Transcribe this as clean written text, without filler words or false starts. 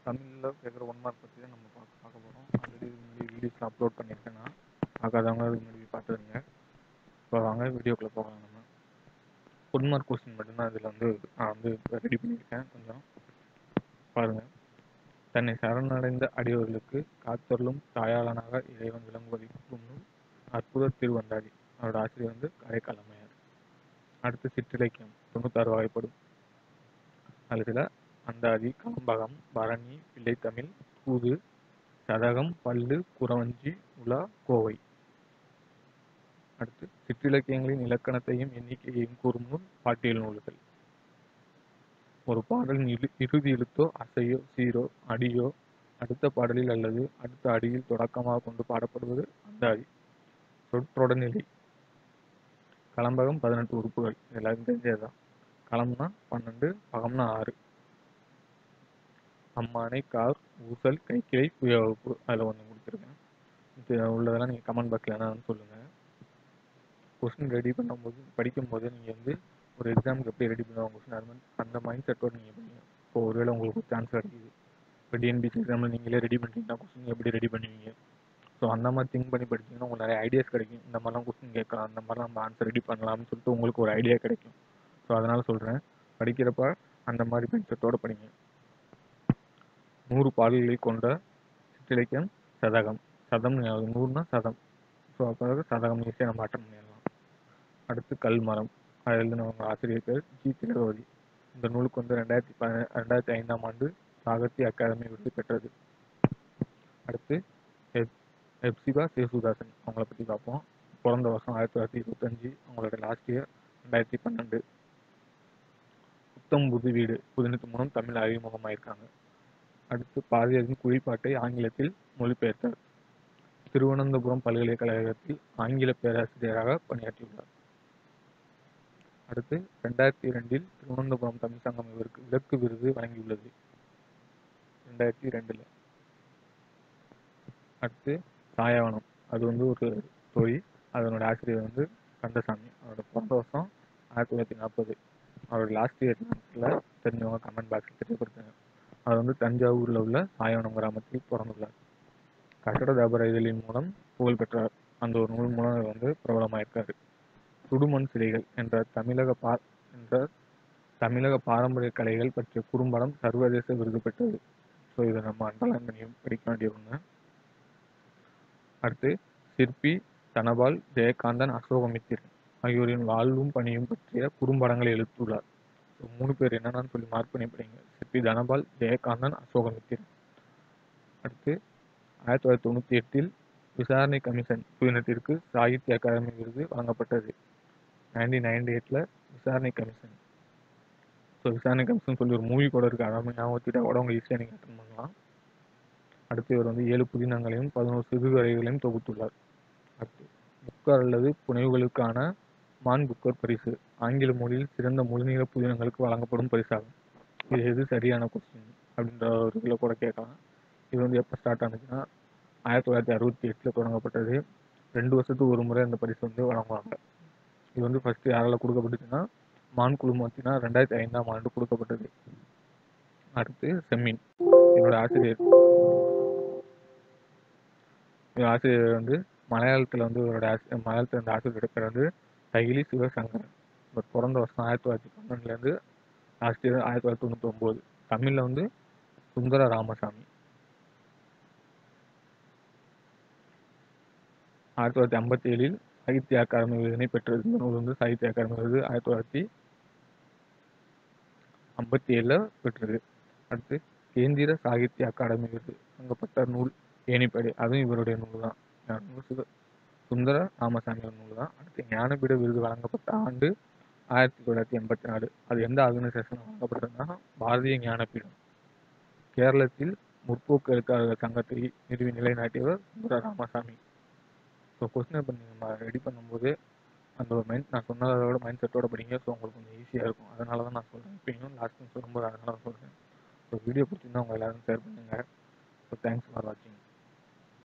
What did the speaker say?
தமிழ்ல கேட்குற 1 மார்க் பத்தி தான் நம்ம பார்க்க போறோம். ஆல்ரெடி இதுக்கு முன்னாடி வீடியோஸ்லாம் அப்லோட் பண்ணியிருக்கேன் நான். பார்க்காதவங்க அதுக்கு முன்னாடி பார்த்துருங்க. இப்போ வாங்க வீடியோக்குள்ள போகலாம் நம்ம. 1 மார்க் கொஸ்டின் மட்டும்தான் இதில் வந்து நான் வந்து ரெடி பண்ணியிருக்கேன். கொஞ்சம் பாருங்க. தன்னை சரணடைந்த அடியவர்களுக்கு காத்தருளும் தாயாளனாக இறைவன் விளங்குவதை கூறும் அற்புத திருவந்தாதி. அவரோட ஆசிரியர் வந்து காரைக்கால் அம்மையார். அடுத்து சிற்றிலக்கியம் 96 வகைப்படும். அது சில அந்தாதி, கலம்பகம், பரணி, பிள்ளைத்தமிழ், தூது, சதகம், பல்லு, குறவஞ்சி, உலா, கோவை. அடுத்து சிற்றிலக்கியங்களின் இலக்கணத்தையும் எண்ணிக்கையையும் கூறும் நூல் பாட்டியல் நூல்கள். ஒரு பாடலின் இறுதி எழுத்தோ அசையோ சீரோ அடியோ அடுத்த பாடலில் அல்லது அடுத்த அடியில் தொடக்கமாக கொண்டு பாடப்படுவது அந்தாதி. சொற்றொடர்நிலை. கலம்பகம் 18 உறுப்புகள், எல்லாருக்கும் தெரிஞ்சதுதான். களம்னா 12, பகம்னா 6. அம்மானை, கார், ஊசல், கைக்கிளை, புய வகுப்பு, அதில் ஒன்று கொடுத்துருக்கேன். இது உள்ளதெல்லாம் நீங்கள் கமெண்ட் பாக்ஸில் என்னன்னு சொல்லுங்கள். கொஸ்டின் ரெடி பண்ணும்போது படிக்கும்போது நீங்கள் வந்து ஒரு எக்ஸாமுக்கு எப்படி ரெடி பண்ணுவாங்க கொஸ்டின் அந்த மைண்ட் செட்டோடு நீங்கள் படிங்க. இப்போ ஒருவேளை உங்களுக்கு ஒரு சான்ஸ் கிடைக்குது, இப்போ டிஎன்பிசி எக்ஸாமில் நீங்களே ரெடி பண்ணுறீங்கன்னா கொஸ்டின் எப்படி ரெடி பண்ணுவீங்க? ஸோ அந்த மாதிரி திங்க் பண்ணி படிச்சிங்கன்னா உங்களுக்கு நிறைய ஐடியாஸ் கிடைக்கும். இந்த மாதிரிலாம் கொஸ்டின் கேட்கலாம், அந்த மாதிரிலாம் நம்ம ஆன்சர் ரெடி பண்ணலாம்னு சொல்லிட்டு உங்களுக்கு ஒரு ஐடியா கிடைக்கும். ஸோ அதனால் சொல்கிறேன், படிக்கிறப்ப அந்த மாதிரி மைண்ட் செட்டோடு படிங்க. 100 பாடல்களை கொண்ட சிற்றிலக்கியம் சதகம். சதம் 100னா சதம். ஸோ அப்போ சதகம் ஈஸியாக நம்ம அட்டன் பண்ணிடலாம். அடுத்து கல்மரம். அது எழுதினவங்க ஆசிரியர் பேர் ஜி. திலகவதி. இந்த நூலுக்கு வந்து 2005ஆம் ஆண்டு சாகித்ய அகாதமி விருது பெற்றது. அடுத்து எப்சிபா சேசுதாசன், அவங்கள பற்றி பார்ப்போம். பிறந்த வருஷம் 1925, அவங்களோட லாஸ்ட் இயர் 2012. புத்தம் புது வீடு புதினத்து மூலம் தமிழ் அறிமுகமாயிருக்காங்க. அடுத்து பாரதியாரின் குயில்பாட்டை ஆங்கிலத்தில் மொழிபெயர்த்தார். திருவனந்தபுரம் பல்கலைக்கழகத்தில் ஆங்கில பேராசிரியராக பணியாற்றியுள்ளார். அடுத்து 2002 திருவனந்தபுரம் தமிழ் சங்கம் இவருக்கு விளக்கு விருது வழங்கியுள்ளது, 2002. அடுத்து சாயாவனம், அது வந்து ஒரு ஸ்டோரி. அதனோட ஆசிரியர் வந்து கந்தசாமி. அவரோட பிறந்த வருஷம் 1940. அவரோட லாஸ்ட் இயர் நேரத்தில் தெரிஞ்சவங்க கமெண்ட் பாக்ஸில் தெரியப்படுத்துங்க. அவர் வந்து தஞ்சாவூரில் உள்ள சாயாவனம் கிராமத்தில் பிறந்துள்ளார். கட்டட வியாபார இதழின் மூலம் புகழ் பெற்றார். அந்த ஒரு நூல் மூலம் வந்து பிரபலமாயிருக்காரு. சுடுமண் சிலைகள் என்ற தமிழக பாரம்பரிய கலைகள் பற்றிய குறும்படம் சர்வதேச விருது பெற்றது. ஸோ இதை நம்ம அண்டர்லைன் பண்ணி படிக்க வேண்டிய ஒன்று. அடுத்து சிற்பி தனபால், ஜெயகாந்தன், அசோகமித்திரன் ஆகியோரின் வாழ்வும் பணியும் பற்றிய குறும்படங்களை எழுத்துள்ளார். 3 பேர் என்னன்னு சொல்லி மார்க் பண்ணி படிங்க. சிற்பி தனபால், ஜெயகாந்தன், அசோகமித்திரன். அடுத்து 1998 விசாரணை கமிஷன் புதினத்திற்கு சாகித்ய அகாதமி விருது வழங்கப்பட்டது. 1998 விசாரணை கமிஷன். ஸோ விசாரணை கமிஷன் சொல்லி ஒரு மூவி கூட இருக்குது, அதை ஞாபகத்திட்டா கூட அவங்க ஈஸியாக நீங்கள் அட்டன் பண்ணலாம். அடுத்து இவர் வந்து 7 புதினங்களையும் 11 சிறுகதைகளையும் தொகுத்துள்ளார். அடுத்து புக்கர் அல்லது புனைவுகளுக்கான மான் புக்கர் பரிசு ஆங்கில மொழியில் சிறந்த முழுநீள புதினங்களுக்கு வழங்கப்படும் பரிசாகும். இது எது சரியான கொஸ்டின் அப்படின்ற ஒரு இதில் கூட கேட்கலாம். இது வந்து எப்போ ஸ்டார்ட் ஆனிச்சுன்னா 1968 தொடங்கப்பட்டது. 2 வருஷத்துக்கு ஒரு முறை அந்த பரிசு வந்து வழங்குவாங்க. இது வந்து ஃபர்ஸ்ட் யாரால கொடுக்கப்பட்டுச்சுன்னா மான் குழுமத்தினா 2005ஆம் ஆண்டு கொடுக்கப்பட்டது. அடுத்து செம்மீன். என்னோட ஆசிரியர் வந்து மலையாளத்தில் வந்து மலையாளத்தில் இருந்த ஆசிரியர் பேர் வந்து தைலி சிவசங்கரன். இவர் பிறந்த வருஷம் 1912 லாஸ்ட் இயர் 1999. தமிழில் வந்து சுந்தர ராமசாமி. 1957 சாகித்ய அகாதமி விருதினை பெற்றது. இந்த நூல் வந்து சாகித்ய அகாதமி விருது 1957 பெற்றது. அடுத்து கேந்திர சாகித்ய அகாடமி விருது வழங்கப்பட்ட நூல் ஏணிப்படை, அதுவும் இவருடைய நூல் தான். சுந்தர ராமசாமியோட நூல் தான். அடுத்து ஞானபீட விருது வழங்கப்பட்ட ஆண்டு 1984. அது எந்த ஆர்கனைசேஷன் வழங்கப்பட்டதுன்னா பாரதிய ஞானபீடம். கேரளத்தில் முற்போக்கு எழுத்தாளர்கள் சங்கத்தை நிறுவி நிலைநாட்டியவர் சுந்தர ராமசாமி. ஸோ கொஸ்டின் இப்போ நீங்கள் ரெடி பண்ணும்போது அந்த ஒரு நான் சொன்னதோட மைண்ட் செட்டோட படிங்க. ஸோ உங்களுக்கு கொஞ்சம் ஈஸியாக இருக்கும். அதனால தான் நான் சொல்கிறேன். இப்போ இன்னும் லாஸ்ட் சொல்லும்போது அதனால தான் சொல்கிறேன். ஸோ வீடியோ பிடிச்சிருந்தா உங்கள் எல்லாரும் ஷேர் பண்ணுங்கள். ஸோ தேங்க்ஸ் ஃபார் வாட்சிங்.